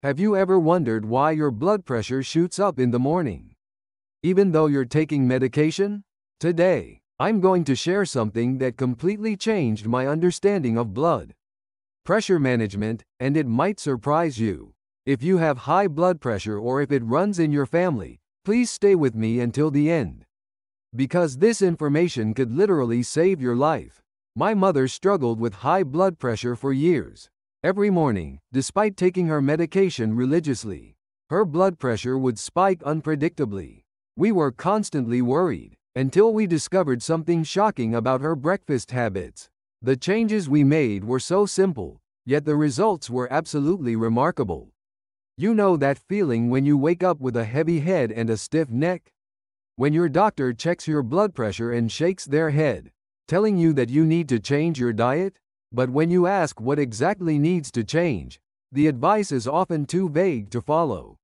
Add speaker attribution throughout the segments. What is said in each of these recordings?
Speaker 1: Have you ever wondered why your blood pressure shoots up in the morning, even though you're taking medication? Today, I'm going to share something that completely changed my understanding of blood pressure management, and it might surprise you. If you have high blood pressure or if it runs in your family, please stay with me until the end, because this information could literally save your life. My mother struggled with high blood pressure for years. Every morning, despite taking her medication religiously, her blood pressure would spike unpredictably. We were constantly worried, until we discovered something shocking about her breakfast habits. The changes we made were so simple, yet the results were absolutely remarkable. You know that feeling when you wake up with a heavy head and a stiff neck? When your doctor checks your blood pressure and shakes their head, telling you that you need to change your diet? But when you ask what exactly needs to change, the advice is often too vague to follow.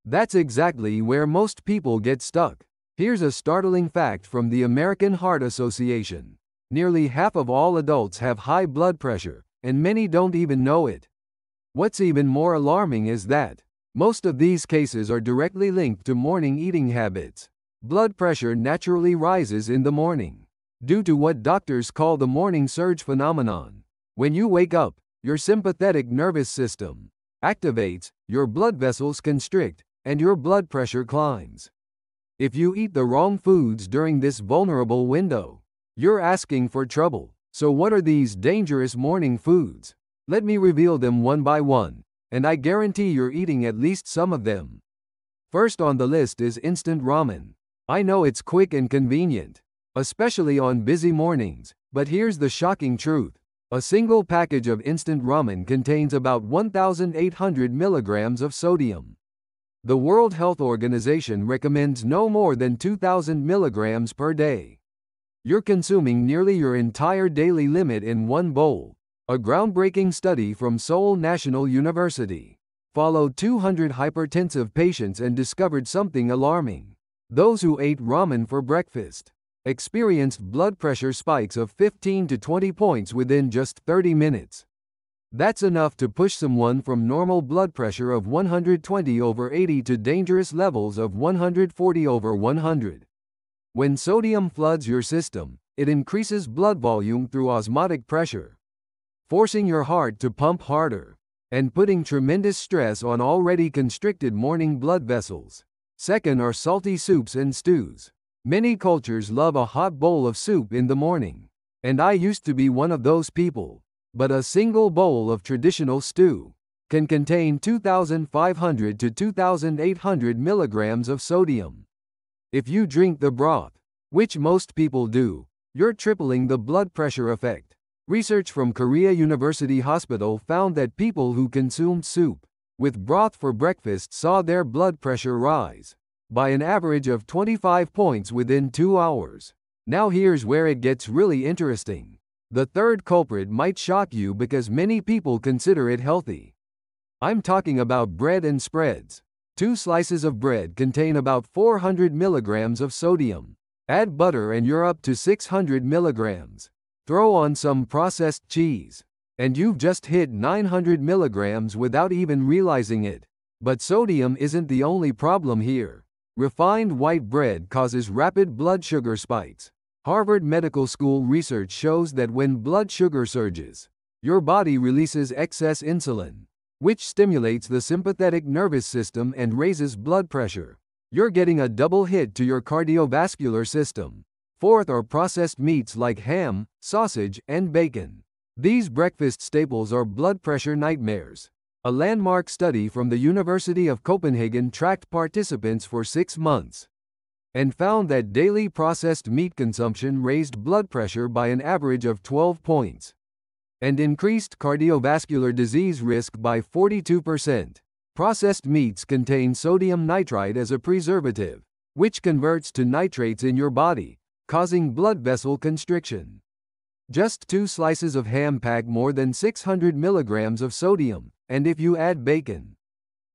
Speaker 1: That's exactly where most people get stuck. Here's a startling fact from the American Heart Association. Nearly half of all adults have high blood pressure, and many don't even know it. What's even more alarming is that most of these cases are directly linked to morning eating habits. Blood pressure naturally rises in the morning due to what doctors call the morning surge phenomenon. When you wake up, your sympathetic nervous system activates, your blood vessels constrict, and your blood pressure climbs. If you eat the wrong foods during this vulnerable window, you're asking for trouble. So what are these dangerous morning foods? Let me reveal them one by one, and I guarantee you're eating at least some of them. First on the list is instant ramen. I know it's quick and convenient, especially on busy mornings, but here's the shocking truth. A single package of instant ramen contains about 1,800 milligrams of sodium. The World Health Organization recommends no more than 2,000 milligrams per day. You're consuming nearly your entire daily limit in one bowl. A groundbreaking study from Seoul National University followed 200 hypertensive patients and discovered something alarming. Those who ate ramen for breakfast experienced blood pressure spikes of 15 to 20 points within just 30 minutes. That's enough to push someone from normal blood pressure of 120/80 to dangerous levels of 140/100. When sodium floods your system, it increases blood volume through osmotic pressure, forcing your heart to pump harder and putting tremendous stress on already constricted morning blood vessels. Second are salty soups and stews. Many cultures love a hot bowl of soup in the morning, and I used to be one of those people. But a single bowl of traditional stew can contain 2,500 to 2,800 milligrams of sodium. If you drink the broth, which most people do, you're tripling the blood pressure effect. Research from Korea University Hospital found that people who consumed soup with broth for breakfast saw their blood pressure rise by an average of 25 points within 2 hours. Now here's where it gets really interesting. The third culprit might shock you because many people consider it healthy. I'm talking about bread and spreads. 2 slices of bread contain about 400 milligrams of sodium. Add butter and you're up to 600 milligrams. Throw on some processed cheese, and you've just hit 900 milligrams without even realizing it. But sodium isn't the only problem here. Refined white bread causes rapid blood sugar spikes. Harvard Medical School research shows that when blood sugar surges, your body releases excess insulin, which stimulates the sympathetic nervous system and raises blood pressure. You're getting a double hit to your cardiovascular system. Fourth are processed meats like ham, sausage, and bacon. These breakfast staples are blood pressure nightmares. A landmark study from the University of Copenhagen tracked participants for 6 months and found that daily processed meat consumption raised blood pressure by an average of 12 points and increased cardiovascular disease risk by 42%. Processed meats contain sodium nitrite as a preservative, which converts to nitrates in your body, causing blood vessel constriction. Just 2 slices of ham pack more than 600 milligrams of sodium, and if you add bacon,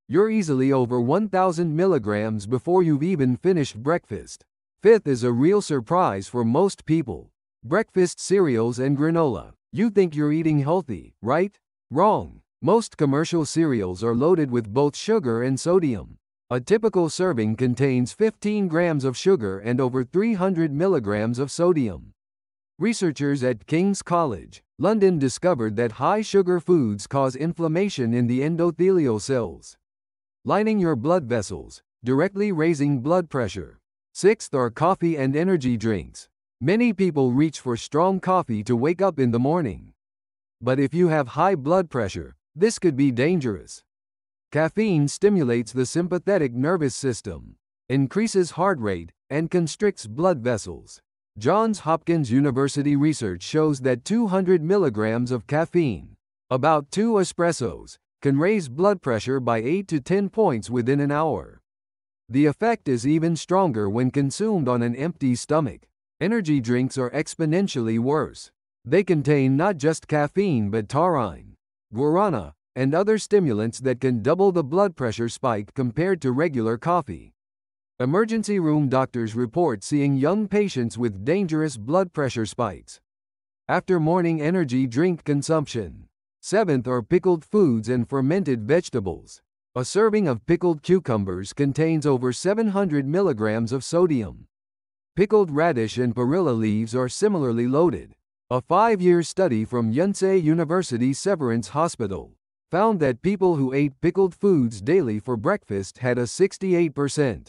Speaker 1: you're easily over 1,000 milligrams before you've even finished breakfast. Fifth is a real surprise for most people. Breakfast cereals and granola. You think you're eating healthy, right? Wrong. Most commercial cereals are loaded with both sugar and sodium. A typical serving contains 15 grams of sugar and over 300 milligrams of sodium. Researchers at King's College, London discovered that high-sugar foods cause inflammation in the endothelial cells, lining your blood vessels, directly raising blood pressure. Sixth are coffee and energy drinks. Many people reach for strong coffee to wake up in the morning. But if you have high blood pressure, this could be dangerous. Caffeine stimulates the sympathetic nervous system, increases heart rate, and constricts blood vessels. Johns Hopkins University research shows that 200 milligrams of caffeine, about 2 espressos, can raise blood pressure by 8 to 10 points within an hour. The effect is even stronger when consumed on an empty stomach. Energy drinks are exponentially worse. They contain not just caffeine but taurine, guarana, and other stimulants that can double the blood pressure spike compared to regular coffee. Emergency room doctors report seeing young patients with dangerous blood pressure spikes after morning energy drink consumption. Seventh are pickled foods and fermented vegetables. A serving of pickled cucumbers contains over 700 milligrams of sodium. Pickled radish and perilla leaves are similarly loaded. A 5-year study from Yonsei University Severance Hospital found that people who ate pickled foods daily for breakfast had a 68%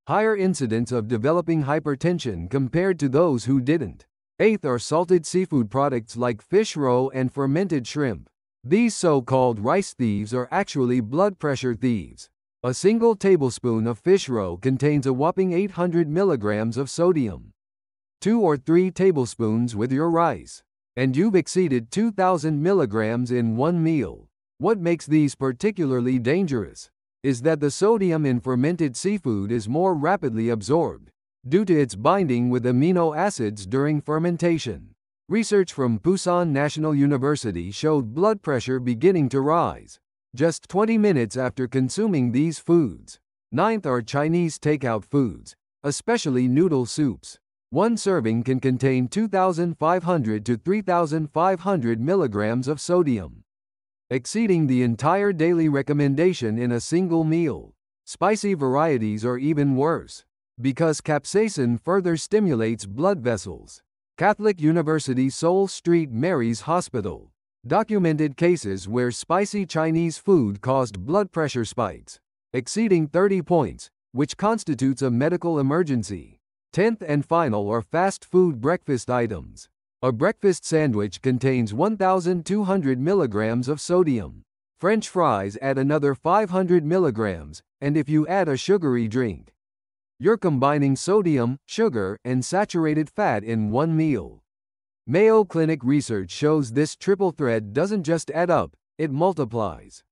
Speaker 1: higher incidence of developing hypertension compared to those who didn't. Eighth are salted seafood products like fish roe and fermented shrimp. These so-called rice thieves are actually blood pressure thieves. A single tablespoon of fish roe contains a whopping 800 milligrams of sodium. 2 or 3 tablespoons with your rice, and you've exceeded 2,000 milligrams in one meal. What makes these particularly dangerous is that the sodium in fermented seafood is more rapidly absorbed due to its binding with amino acids during fermentation. Research from Pusan National University showed blood pressure beginning to rise just 20 minutes after consuming these foods. Ninth are Chinese takeout foods, especially noodle soups. One serving can contain 2,500 to 3,500 milligrams of sodium, exceeding the entire daily recommendation in a single meal. Spicy varieties are even worse, because capsaicin further stimulates blood vessels. Catholic University Seoul Street Mary's Hospital documented cases where spicy Chinese food caused blood pressure spikes exceeding 30 points, which constitutes a medical emergency. 10th and final are fast food breakfast items. A breakfast sandwich contains 1,200 milligrams of sodium. French fries add another 500 milligrams, and if you add a sugary drink, you're combining sodium, sugar, and saturated fat in one meal. Mayo Clinic research shows this triple threat doesn't just add up, it multiplies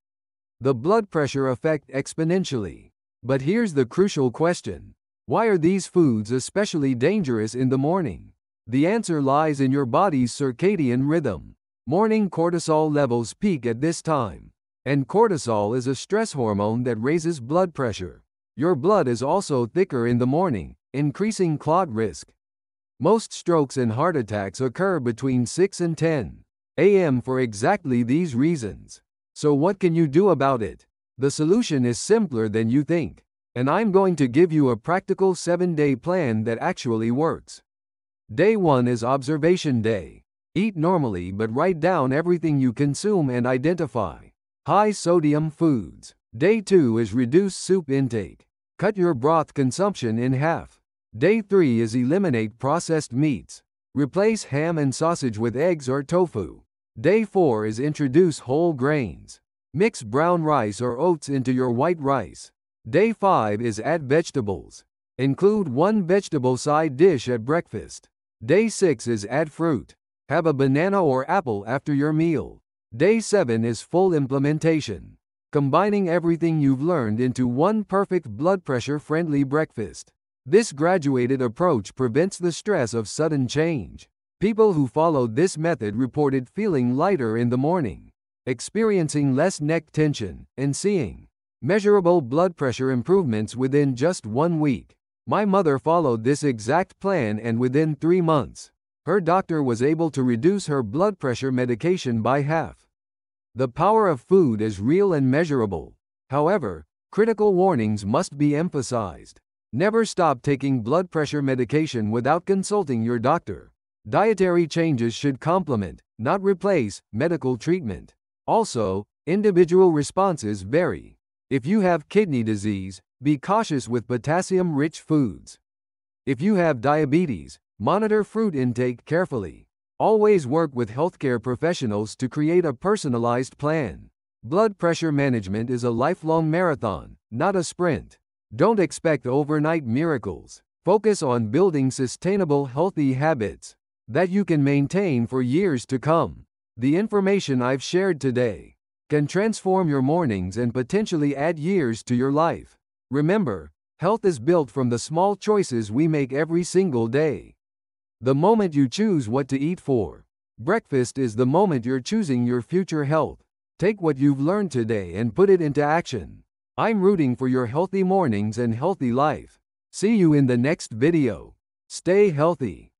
Speaker 1: the blood pressure effect exponentially. But here's the crucial question: why are these foods especially dangerous in the morning? The answer lies in your body's circadian rhythm. Morning cortisol levels peak at this time, and cortisol is a stress hormone that raises blood pressure. Your blood is also thicker in the morning, increasing clot risk. Most strokes and heart attacks occur between 6 and 10 a.m. for exactly these reasons. So what can you do about it? The solution is simpler than you think, and I'm going to give you a practical 7-day plan that actually works. Day 1 is observation day. Eat normally but write down everything you consume and identify high sodium foods. Day 2 is reduce soup intake. Cut your broth consumption in half. Day 3 is eliminate processed meats. Replace ham and sausage with eggs or tofu. Day 4 is introduce whole grains. Mix brown rice or oats into your white rice. Day 5 is add vegetables. Include one vegetable side dish at breakfast. Day 6 is add fruit. Have a banana or apple after your meal. Day 7 is full implementation, combining everything you've learned into one perfect blood pressure-friendly breakfast. This graduated approach prevents the stress of sudden change. People who followed this method reported feeling lighter in the morning, experiencing less neck tension, and seeing measurable blood pressure improvements within just 1 week. My mother followed this exact plan, and within 3 months, her doctor was able to reduce her blood pressure medication by half. The power of food is real and measurable. However, critical warnings must be emphasized. Never stop taking blood pressure medication without consulting your doctor. Dietary changes should complement, not replace, medical treatment. Also, individual responses vary. If you have kidney disease, be cautious with potassium-rich foods. If you have diabetes, monitor fruit intake carefully. Always work with healthcare professionals to create a personalized plan. Blood pressure management is a lifelong marathon, not a sprint. Don't expect overnight miracles. Focus on building sustainable healthy habits that you can maintain for years to come. The information I've shared today can transform your mornings and potentially add years to your life. Remember, health is built from the small choices we make every single day. The moment you choose what to eat for breakfast is the moment you're choosing your future health. Take what you've learned today and put it into action. I'm rooting for your healthy mornings and healthy life. See you in the next video. Stay healthy.